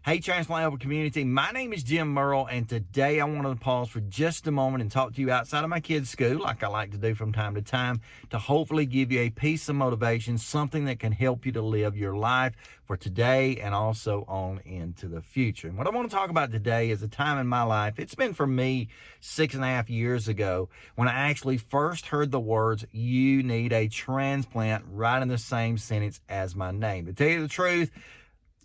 Hey, Transplant Helper community, my name is Jim Merle, and today I wanted to pause for just a moment and talk to you outside of my kids' school, like I like to do from time to time, to hopefully give you a piece of motivation, something that can help you to live your life for today and also on into the future. And what I want to talk about today is a time in my life, it's been for me 6.5 years ago, when I actually first heard the words, "You need a transplant," right in the same sentence as my name. To tell you the truth,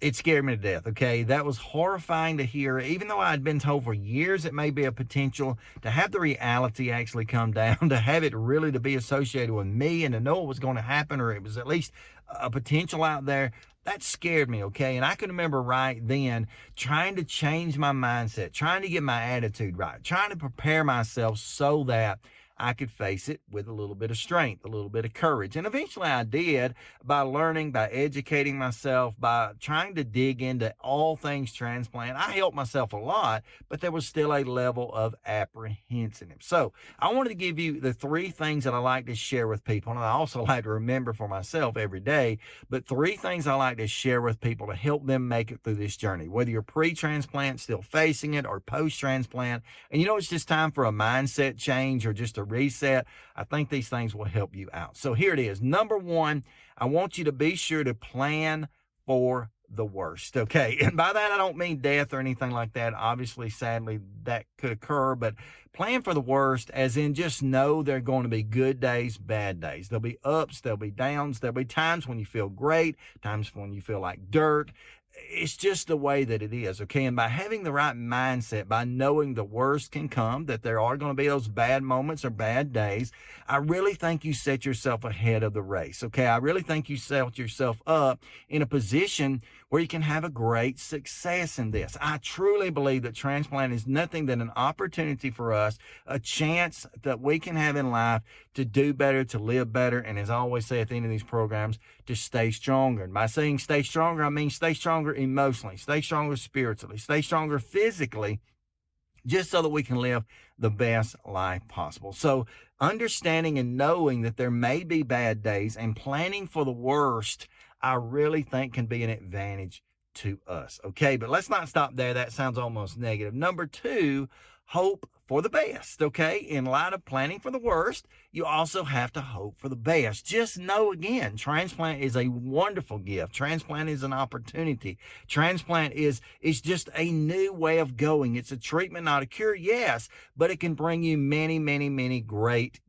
it scared me to death, okay? That was horrifying to hear. Even though I'd been told for years it may be a potential, to have the reality actually come down, to have it really to be associated with me and to know it was going to happen, or it was at least a potential out there, that scared me, okay? And I can remember right then trying to change my mindset, trying to get my attitude right, trying to prepare myself so that I could face it with a little bit of strength, a little bit of courage. And eventually I did, by learning, by educating myself, by trying to dig into all things transplant. I helped myself a lot, but there was still a level of apprehension. So I wanted to give you the 3 things that I like to share with people. And I also like to remember for myself every day, but 3 things I like to share with people to help them make it through this journey, whether you're pre-transplant, still facing it, or post-transplant. And it's just time for a mindset change or just a reset. I think these things will help you out. So here it is. Number 1, I want you to be sure to plan for the worst. Okay. And by that, I don't mean death or anything like that. Obviously, sadly, that could occur, but plan for the worst as in just know there are going to be good days, bad days. There'll be ups, there'll be downs. There'll be times when you feel great, times when you feel like dirt. It's just the way that it is, okay? And by having the right mindset, by knowing the worst can come, that there are going to be those bad moments or bad days, I really think you set yourself ahead of the race, okay? I really think you set yourself up in a position where you can have a great success in this. I truly believe that transplant is nothing than an opportunity for us, a chance that we can have in life to do better, to live better, and as I always say at the end of these programs, to stay stronger. And by saying stay stronger, I mean stay stronger emotionally, stay stronger spiritually, stay stronger physically, just so that we can live the best life possible. So understanding and knowing that there may be bad days and planning for the worst, I really think can be an advantage to us. Okay, but let's not stop there. That sounds almost negative. Number 2, hope for the best. Okay, in light of planning for the worst, you also have to hope for the best. Just know, again, transplant is a wonderful gift. Transplant is an opportunity. Transplant is just a new way of going. It's a treatment, not a cure, yes, but it can bring you many, many, many great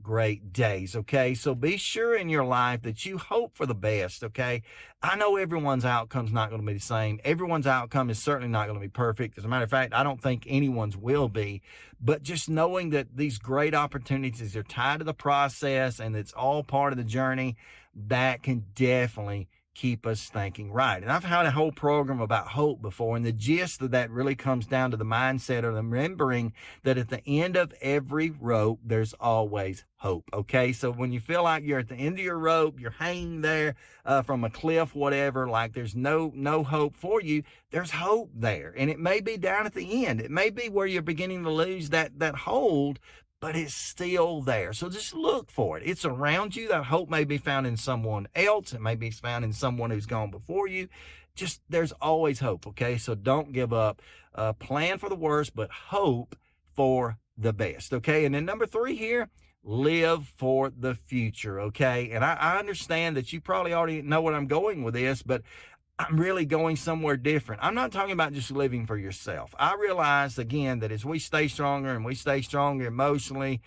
days. Okay, so be sure in your life that you hope for the best. Okay, I know everyone's outcome's not going to be the same. Everyone's outcome is certainly not going to be perfect. As a matter of fact, I don't think anyone's will be. But just knowing that these great opportunities are tied to the process and it's all part of the journey, that can definitely keep us thinking right. And I've had a whole program about hope before, and the gist of that really comes down to the mindset of remembering that at the end of every rope, there's always hope. Okay, so when you feel like you're at the end of your rope, you're hanging there from a cliff, whatever, like there's no hope for you, there's hope there. And it may be down at the end. It may be where you're beginning to lose that hold, but it's still there. So just look for it. It's around you. That hope may be found in someone else. It may be found in someone who's gone before you. Just, there's always hope, okay? So don't give up. Plan for the worst, but hope for the best, okay? And then number 3 here, live for the future, okay? And I understand that you probably already know what I'm going with this, but I'm really going somewhere different. I'm not talking about just living for yourself. I realize, again, that as we stay stronger and we stay stronger emotionally,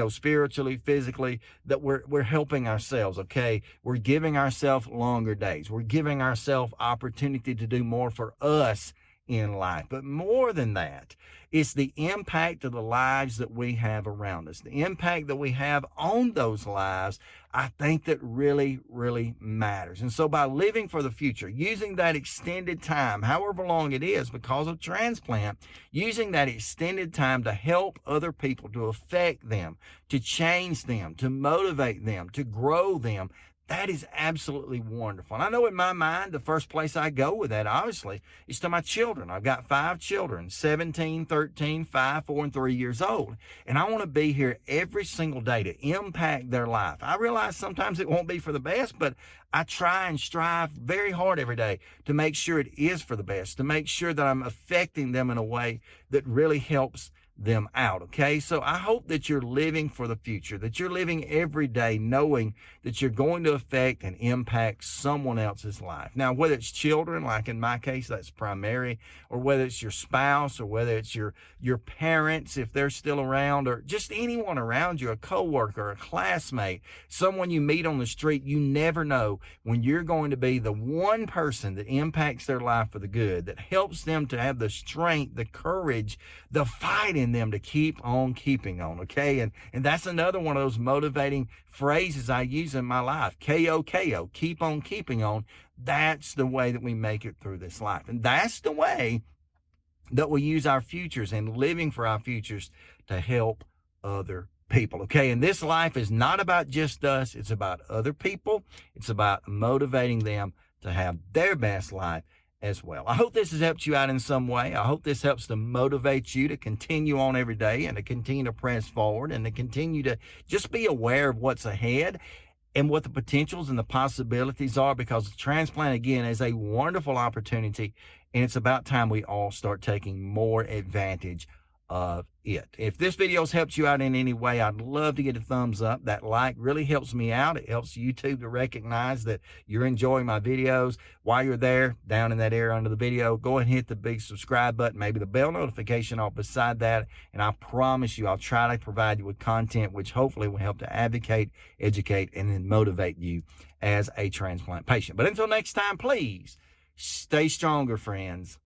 spiritually, physically, that we're helping ourselves, okay? We're giving ourselves longer days. We're giving ourselves opportunity to do more for us in life. But more than that, it's the impact of the lives that we have around us, the impact that we have on those lives, I think that really, really matters. And so by living for the future, using that extended time, however long it is because of transplant, using that extended time to help other people, to affect them, to change them, to motivate them, to grow them, That is absolutely wonderful. And I know in my mind, the first place I go with that, obviously, is to my children. I've got 5 children, 17, 13, 5, 4, and 3 years old. And I want to be here every single day to impact their life. I realize sometimes it won't be for the best, but I try and strive very hard every day to make sure it is for the best, to make sure that I'm affecting them in a way that really helps them out. Okay. So I hope that you're living for the future, that you're living every day knowing that you're going to affect and impact someone else's life. Now, whether it's children, like in my case, that's primary, or whether it's your spouse, or whether it's your parents, if they're still around, or just anyone around you, a coworker, a classmate, someone you meet on the street, you never know when you're going to be the one person that impacts their life for the good, that helps them to have the strength, the courage, the fight in them to keep on keeping on. Okay. And that's another one of those motivating phrases I use in my life. KOKO, keep on keeping on. That's the way that we make it through this life. And that's the way that we use our futures and living for our futures to help other people. Okay. And this life is not about just us. It's about other people. It's about motivating them to have their best life as well. I hope this has helped you out in some way. I hope this helps to motivate you to continue on every day and to continue to press forward and to continue to just be aware of what's ahead and what the potentials and the possibilities are, because the transplant, again, is a wonderful opportunity, and it's about time we all start taking more advantage of it. If this video has helped you out in any way, I'd love to get a thumbs up. That like really helps me out. It helps YouTube to recognize that you're enjoying my videos. While you're there, down in that area under the video, go ahead and hit the big subscribe button, maybe the bell notification off beside that, and I promise you I'll try to provide you with content which hopefully will help to advocate, educate, and then motivate you as a transplant patient. But until next time, please stay stronger, friends.